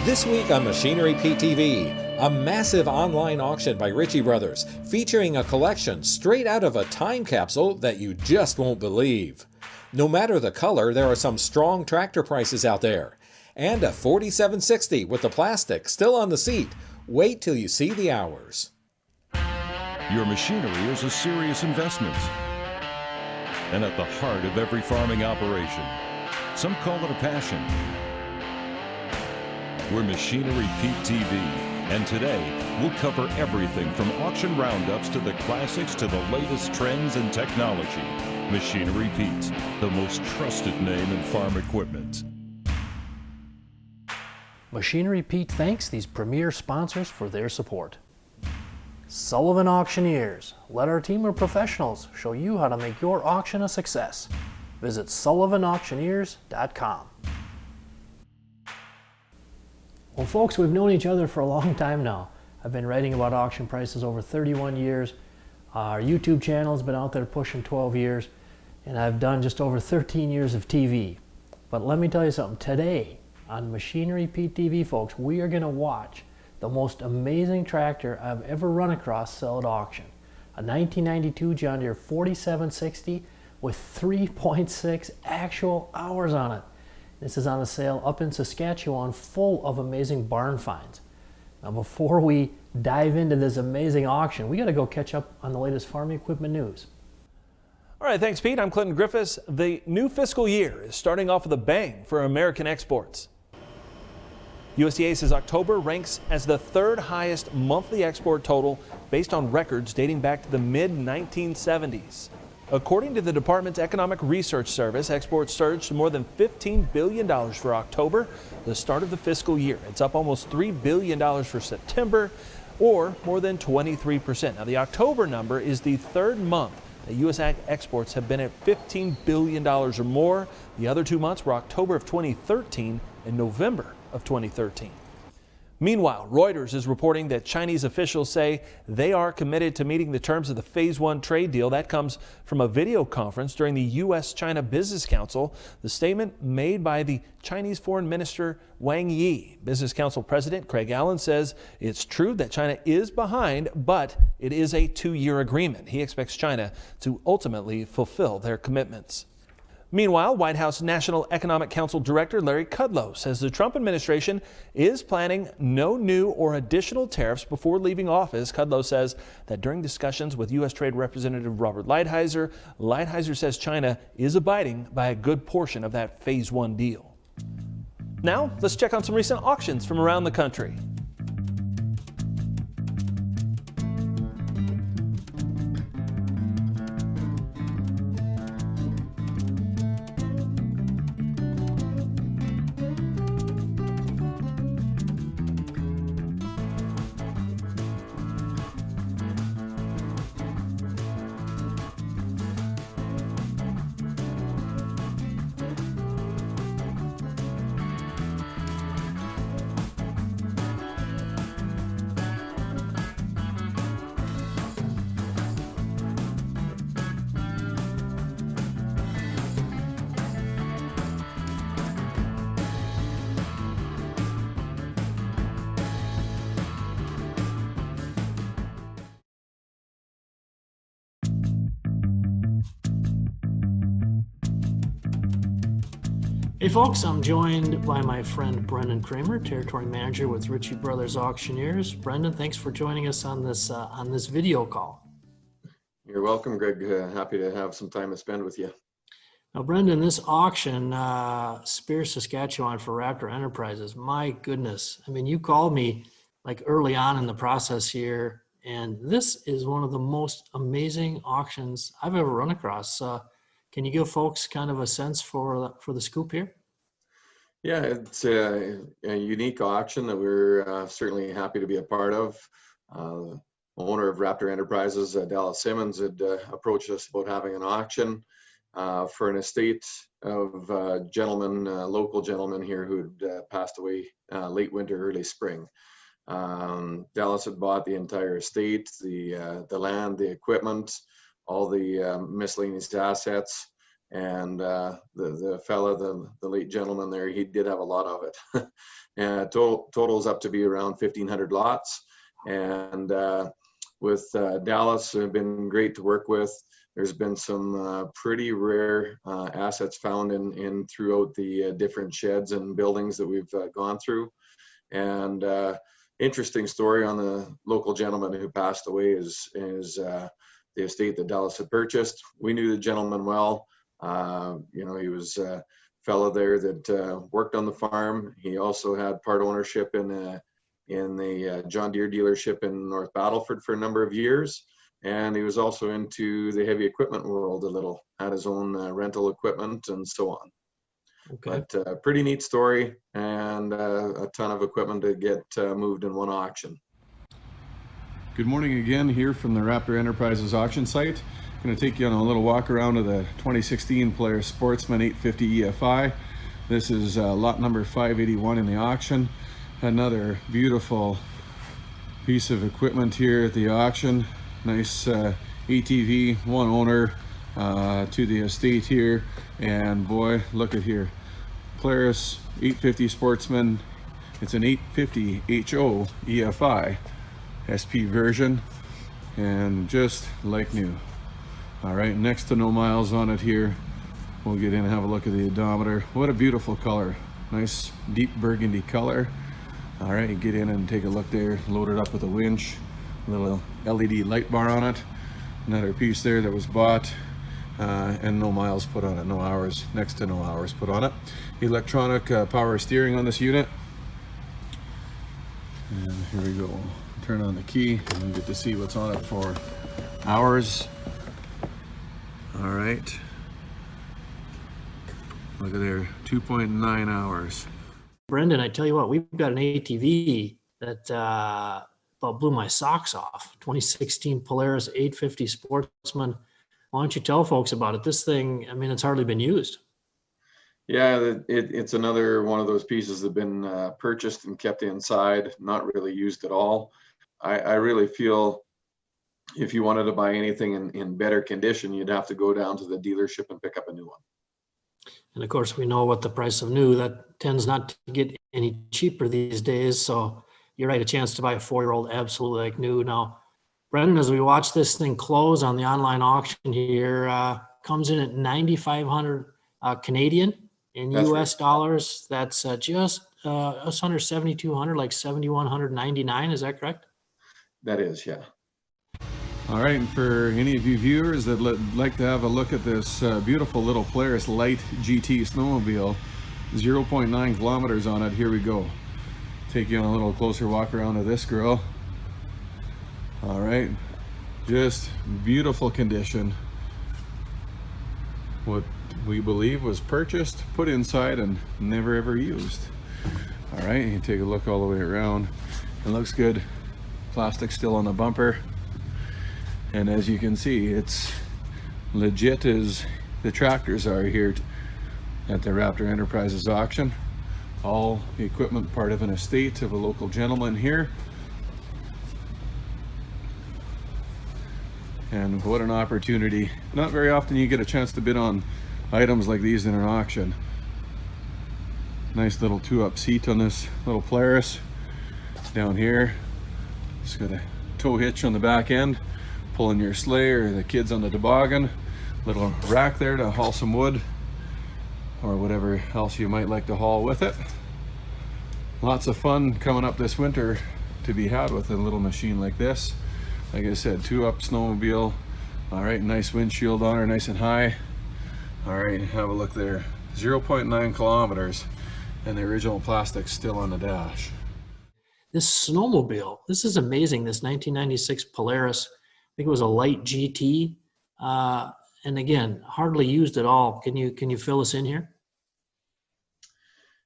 This week on Machinery PTV, a massive online auction by Ritchie Bros. Featuring a collection straight out of a time capsule that you just won't believe. No matter the color, there are some strong tractor prices out there. And a 4760 with the plastic still on the seat. Wait till you see the hours. Your machinery is a serious investment and at the heart of every farming operation. Some call it a passion. We're Machinery PTV, and today we'll cover everything from auction roundups to the classics to the latest trends and technology. Machinery Pete, the most trusted name in farm equipment. Machinery Pete thanks these premier sponsors for their support. Sullivan Auctioneers. Let our team of professionals show you how to make your auction a success. Visit sullivanauctioneers.com. Well, folks, we've known each other for a long time now. I've been writing about auction prices over 31 years. Our YouTube channel has been out there pushing 12 years, and I've done just over 13 years of TV. But let me tell you something. Today, on Machinery PTV, folks, we are going to watch the most amazing tractor I've ever run across sell at auction. A 1992 John Deere 4760 with 3.6 actual hours on it. This is on a sale up in Saskatchewan, full of amazing barn finds. Now, before we dive into this amazing auction, we got to go catch up on the latest farming equipment news. All right, thanks, Pete. I'm Clinton Griffiths. The new fiscal year is starting off with a bang for American exports. USDA says October ranks as the third highest monthly export total based on records dating back to the mid-1970s. According to the department's Economic Research Service, exports surged to more than $15 billion for October, the start of the fiscal year. It's up almost $3 billion for September, or more than 23%. Now, the October number is the third month that U.S. ag exports have been at $15 billion or more. The other 2 months were October of 2013 and November of 2013. Meanwhile, Reuters is reporting that Chinese officials say they are committed to meeting the terms of the Phase 1 trade deal. That comes from a video conference during the U.S.-China Business Council. The statement made by the Chinese Foreign Minister Wang Yi. Business Council President Craig Allen says it's true that China is behind, but it is a 2-year agreement. He expects China to ultimately fulfill their commitments. Meanwhile, White House National Economic Council Director Larry Kudlow says the Trump administration is planning no new or additional tariffs before leaving office. Kudlow says that during discussions with U.S. Trade Representative Robert Lighthizer, Lighthizer says China is abiding by a good portion of that Phase 1 deal. Now, let's check on some recent auctions from around the country. Hey folks, I'm joined by my friend Brendan Kramer, Territory Manager with Ritchie Bros. Auctioneers. Brendan, thanks for joining us on this video call. You're welcome, Greg. Happy to have some time to spend with you. Now, Brendan, this auction, Speers, Saskatchewan for Raptor Enterprises, my goodness. I mean, you called me like early on in the process here, and this is one of the most amazing auctions I've ever run across. Can you give folks kind of a sense for the scoop here? Yeah, it's a unique auction that we're certainly happy to be a part of. Owner of Raptor Enterprises, Dallas Simmons, had approached us about having an auction for an estate of local gentleman here who had passed away late winter, early spring. Dallas had bought the entire estate, the land, the equipment, all the miscellaneous assets, And the fella, the late gentleman there, he did have a lot of it. And totals up to be around 1,500 lots. And with Dallas, have been great to work with. There's been some pretty rare assets found in throughout the different sheds and buildings that we've gone through. And interesting story on the local gentleman who passed away is the estate that Dallas had purchased. We knew the gentleman well. You know, he was a fellow there that worked on the farm. He also had part ownership in the John Deere dealership in North Battleford for a number of years. And he was also into the heavy equipment world a little, had his own rental equipment and so on. Okay. But pretty neat story, and a ton of equipment to get moved in one auction. Good morning again here from the Raptor Enterprises auction site. I'm going to take you on a little walk around of the 2016 Polaris Sportsman 850 EFI. This is lot number 581 in the auction. Another beautiful piece of equipment here at the auction. Nice ATV, one owner to the estate here. And boy, look at here. Polaris 850 Sportsman. It's an 850 HO EFI SP version, and just like new. All right, next to no miles on it here. We'll get in and have a look at the odometer. What a beautiful color. Nice deep burgundy color. All right, get in and take a look there. Load it up with a winch. A little LED light bar on it. Another piece there that was bought. And no miles put on it, no hours, next to no hours put on it. Electronic power steering on this unit. And here we go. Turn on the key and we get to see what's on it for hours. All right. Look at there, 2.9 hours. Brendan, I tell you what, we've got an ATV that about blew my socks off. 2016 Polaris 850 Sportsman. Why don't you tell folks about it? This thing, I mean, it's hardly been used. Yeah, it's another one of those pieces that have been purchased and kept inside, not really used at all. I really feel if you wanted to buy anything in better condition, you'd have to go down to the dealership and pick up a new one. And of course, we know what the price of new, that tends not to get any cheaper these days. So you're right, a chance to buy a 4-year-old absolutely like new. Now, Brendan, as we watch this thing close on the online auction here, comes in at 9,500 Canadian in that's US right. dollars. That's just us under 7,200, like 7,199. Is that correct? That is, yeah. All right, and for any of you viewers that like to have a look at this beautiful little Polaris Light GT snowmobile, 0.9 kilometers on it, here we go. Take you on a little closer walk around of this girl. All right, just beautiful condition. What we believe was purchased, put inside, and never ever used. All right, you can take a look all the way around. It looks good. Plastic still on the bumper. And as you can see, it's legit as the tractors are here at the Raptor Enterprises auction. All the equipment part of an estate of a local gentleman here. And what an opportunity. Not very often you get a chance to bid on items like these in an auction. Nice little 2-up seat on this little Polaris. Down here, it's got a tow hitch on the back end, pulling your sleigh or the kids on the toboggan. Little rack there to haul some wood or whatever else you might like to haul with it. Lots of fun coming up this winter to be had with a little machine like this. Like I said, 2-up snowmobile. All right, nice windshield on her, nice and high. All right, have a look there. 0.9 kilometers, and the original plastic's still on the dash. This snowmobile, this is amazing. This 1996 Polaris, I think it was a light GT, and again, hardly used at all. Can you fill us in here?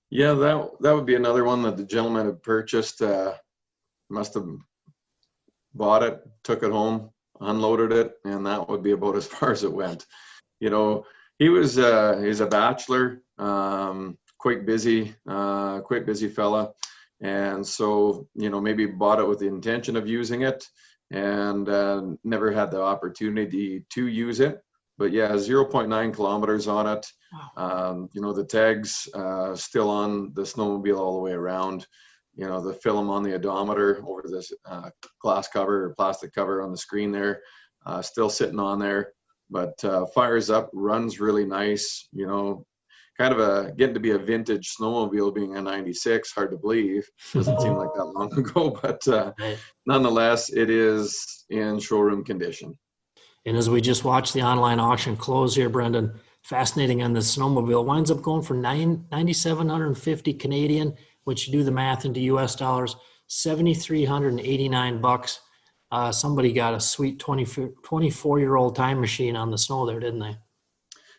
Yeah, that would be another one that the gentleman had purchased. Must have bought it, took it home, unloaded it, and that would be about as far as it went. You know, he's a bachelor, quite busy fella, and so, you know, maybe bought it with the intention of using it and never had the opportunity to use it. But yeah, 0.9 kilometers on it. You know, the tags still on the snowmobile all the way around. You know, the film on the odometer over this glass cover or plastic cover on the screen there, still sitting on there. But fires up, runs really nice. You know, kind of getting to be a vintage snowmobile, being a 96. Hard to believe. Doesn't seem like that long ago, but nonetheless, it is in showroom condition. And as we just watched the online auction close here, Brendan, fascinating on this snowmobile, winds up going for $9,750 Canadian, which you do the math into US dollars, $7,389. Somebody got a sweet 24-year-old time machine on the snow there, didn't they?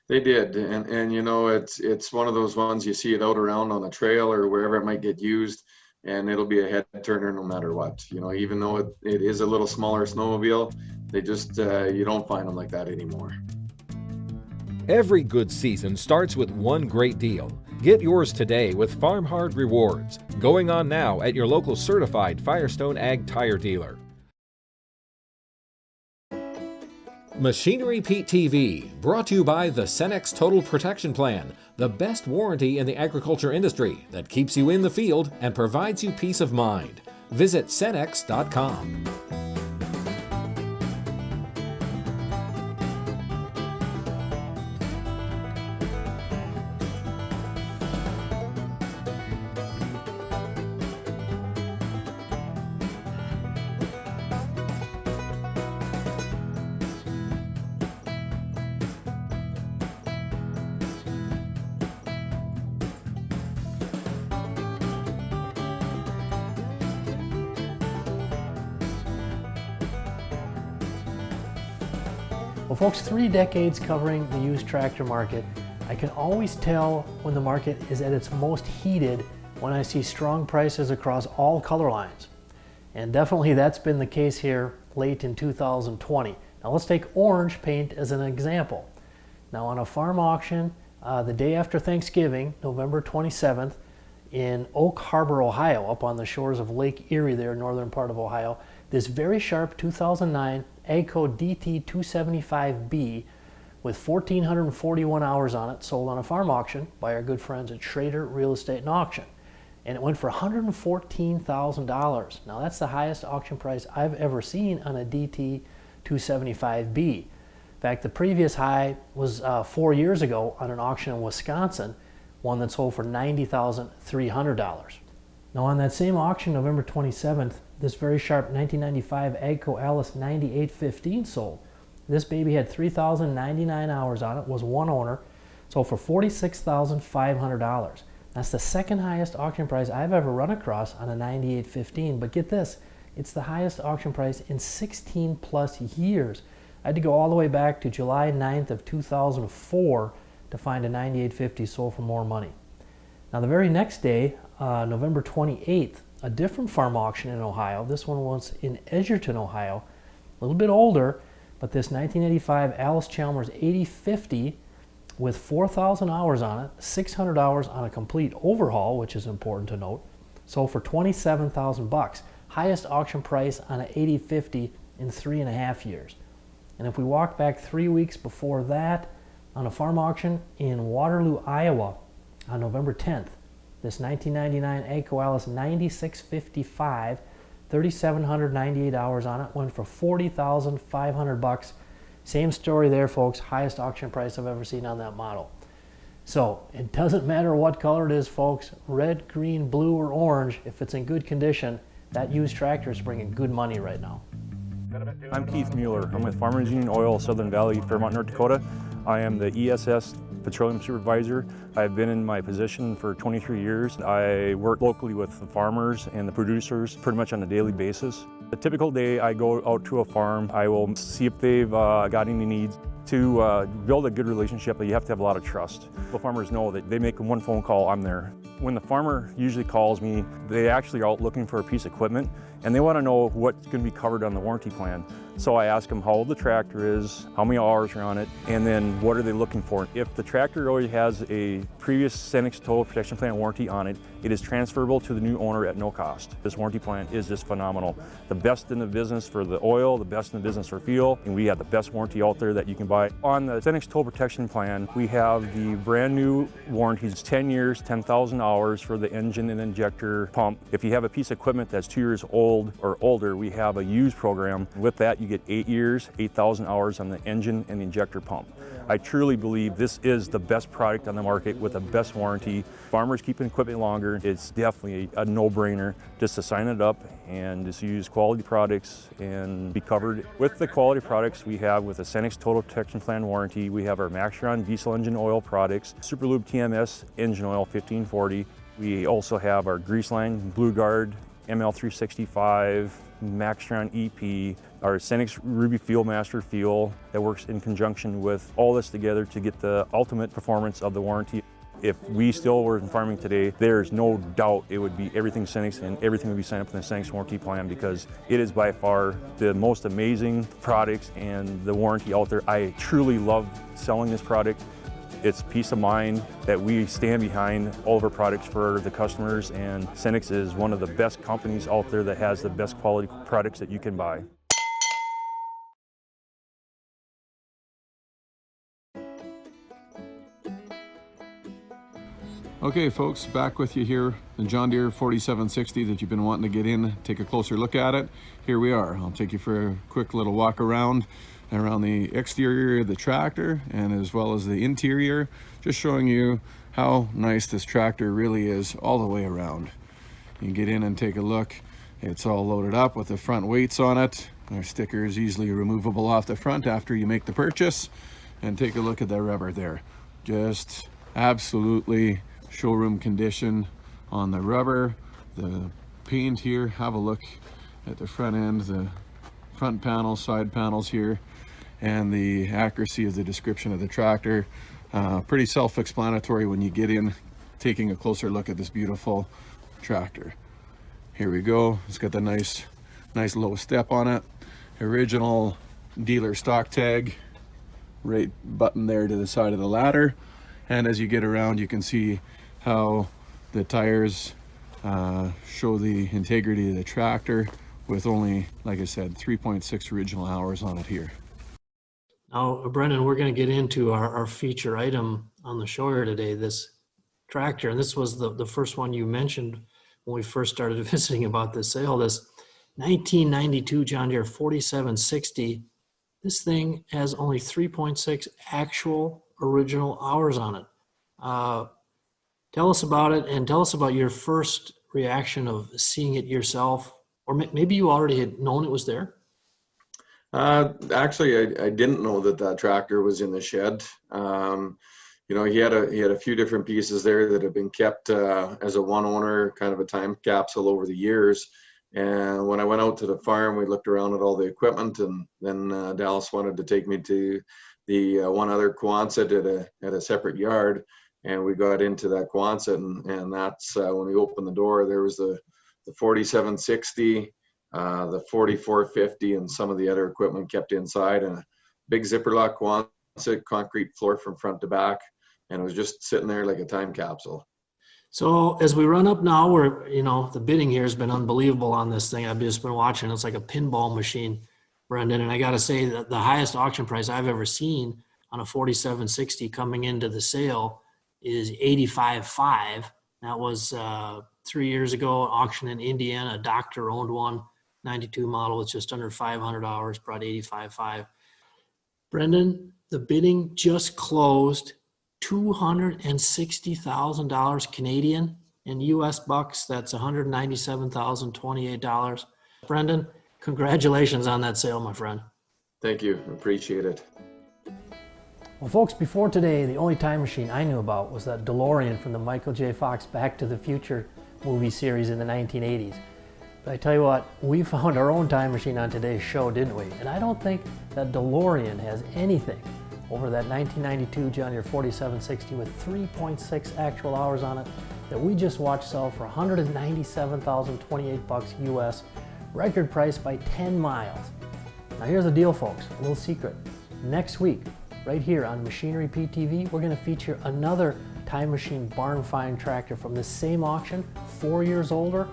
They did, and you know, it's one of those ones you see it out around on the trail or wherever it might get used, and it'll be a head turner no matter what. You know, even though it is a little smaller snowmobile, they just you don't find them like that anymore. Every good season starts with one great deal. Get yours today with Farm Hard Rewards, going on now at your local certified Firestone Ag tire dealer. Machinery Pete TV, brought to you by the Cenex Total Protection Plan, the best warranty in the agriculture industry that keeps you in the field and provides you peace of mind. Visit Cenex.com. Well, folks, 3 decades covering the used tractor market, I can always tell when the market is at its most heated when I see strong prices across all color lines. And definitely that's been the case here late in 2020. Now let's take orange paint as an example. Now on a farm auction the day after Thanksgiving, November 27th, in Oak Harbor, Ohio, up on the shores of Lake Erie there, northern part of Ohio, this very sharp 2009 AGCO DT275B with 1,441 hours on it, sold on a farm auction by our good friends at Schrader Real Estate and Auction. And it went for $114,000. Now that's the highest auction price I've ever seen on a DT275B. In fact, the previous high was 4 years ago on an auction in Wisconsin, one that sold for $90,300. Now on that same auction, November 27th, this very sharp 1995 AGCO-Allis 9815 sold. This baby had 3,099 hours on it, was one owner, sold for $46,500. That's the second highest auction price I've ever run across on a 9815, but get this, it's the highest auction price in 16 plus years. I had to go all the way back to July 9th of 2004 to find a 9850 sold for more money. Now the very next day, November 28th, a different farm auction in Ohio. This one was in Edgerton, Ohio. A little bit older, but this 1985 Allis Chalmers 8050 with 4,000 hours on it, 600 hours on a complete overhaul, which is important to note, sold for $27,000. Highest auction price on an 8050 in 3.5 years. And if we walk back 3 weeks before that, on a farm auction in Waterloo, Iowa, on November 10th, this 1999 AGCO-Allis 9655, 3,798 hours on it, went for $40,500. Same story there, folks. Highest auction price I've ever seen on that model. So it doesn't matter what color it is, folks. Red, green, blue, or orange. If it's in good condition, that used tractor is bringing good money right now. I'm Keith Mueller. I'm with Farmers Union Oil, Southern Valley, Fairmont, North Dakota. I am the ESS Petroleum Supervisor. I've been in my position for 23 years. I work locally with the farmers and the producers pretty much on a daily basis. A typical day, I go out to a farm. I will see if they've got any needs. To build a good relationship, you have to have a lot of trust. The farmers know that they make one phone call, I'm there. When the farmer usually calls me, they actually are out looking for a piece of equipment, and they want to know what's going to be covered on the warranty plan. So I ask them how old the tractor is, how many hours are on it, and then what are they looking for. If the tractor already has a previous Cenex Total Protection Plan warranty on it, it is transferable to the new owner at no cost. This warranty plan is just phenomenal. The best in the business for the oil, the best in the business for fuel, and we have the best warranty out there that you can buy. On the Cenex Total Protection Plan, we have the brand new warranties, 10 years, 10,000 hours for the engine and injector pump. If you have a piece of equipment that's 2 years old or older, we have a used program. With that, you get 8 years, 8,000 hours on the engine and the injector pump. I truly believe this is the best product on the market with the best warranty. Farmers keeping equipment longer. It's definitely a no-brainer just to sign it up and just use quality products and be covered. With the quality products we have with the Cenex Total Protection Plan warranty, we have our Maxtron diesel engine oil products, Super Lube TMS engine oil 1540. We also have our grease line, Blue Guard, ML365, Maxtron EP, our Cenex Ruby Fuel Master Fuel that works in conjunction with all this together to get the ultimate performance of the warranty. If we still were in farming today, there's no doubt it would be everything Cenex and everything would be signed up in the Cenex warranty plan because it is by far the most amazing products and the warranty out there. I truly love selling this product. It's peace of mind that we stand behind all of our products for the customers, and Cenex is one of the best companies out there that has the best quality products that you can buy. Okay folks, back with you here, the John Deere 4760 that you've been wanting to get in, take a closer look at it. Here we are. I'll take you for a quick little walk around the exterior of the tractor and as well as the interior, just showing you how nice this tractor really is all the way around. You can get in and take a look. It's all loaded up with the front weights on it. Our sticker is easily removable off the front after you make the purchase. And take a look at the rubber there. Just absolutely showroom condition on the rubber. The paint here, have a look at the front end, the front panels, side panels here, and the accuracy of the description of the tractor. Pretty self-explanatory when you get in, taking a closer look at this beautiful tractor. Here we go. It's got the nice low step on it. Original dealer stock tag, right button there to the side of the ladder. And as you get around, you can see how the tires show the integrity of the tractor with only, like I said, 3.6 original hours on it here. Now, Brendan, we're going to get into our feature item on the show here today, this tractor. And this was the first one you mentioned when we first started visiting about this sale, this 1992 John Deere 4760. This thing has only 3.6 actual original hours on it. Tell us about it and tell us about your first reaction of seeing it yourself, or maybe you already had known it was there. Actually, I didn't know that tractor was in the shed. You know, he had a few different pieces there that have been kept as a one owner, kind of a time capsule over the years. And when I went out to the farm, we looked around at all the equipment, and then Dallas wanted to take me to the one other Quonset at a separate yard, and we got into that Quonset, and that's when we opened the door. There was the 4760, the 4450, and some of the other equipment kept inside, and a big zipper lock Quonset, concrete floor from front to back, and it was just sitting there like a time capsule. So as we run up now, we're, you know, the bidding here has been unbelievable on this thing. I've just been watching. It's like a pinball machine, Brendan. And I got to say that the highest auction price I've ever seen on a 4760 coming into the sale is $85,500. That was 3 years ago, auction in Indiana. A doctor owned one, 92 model with just under 500 hours, brought $85,500. Brendan, the bidding just closed. $260,000 Canadian. In US bucks, that's $197,028. Brendan, congratulations on that sale, my friend. Thank you, appreciate it. Well, folks, before today, the only time machine I knew about was that DeLorean from the Michael J. Fox Back to the Future movie series in the 1980s. But I tell you what, we found our own time machine on today's show, didn't we? And I don't think that DeLorean has anything over that 1992 John Deere 4760 with 3.6 actual hours on it that we just watched sell for $197,028 US Record price by 10 miles. Now here's the deal, folks, a little secret. Next week, right here on Machinery Pete TV, we're going to feature another time machine barn find tractor from the same auction, 4 years older,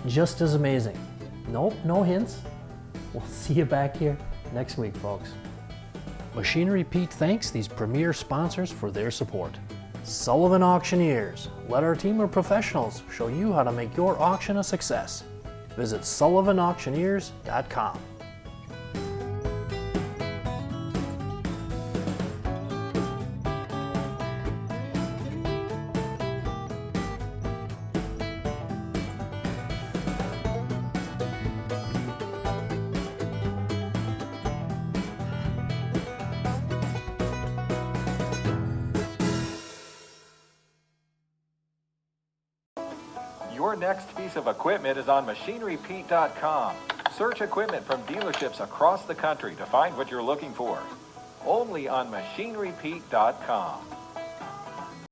just as amazing. Nope, no hints. We'll see you back here next week, folks. Machinery Pete thanks these premier sponsors for their support. Sullivan Auctioneers. Let our team of professionals show you how to make your auction a success. Visit sullivanauctioneers.com. Your next piece of equipment is on MachineryPete.com. Search equipment from dealerships across the country to find what you're looking for. Only on MachineryPete.com.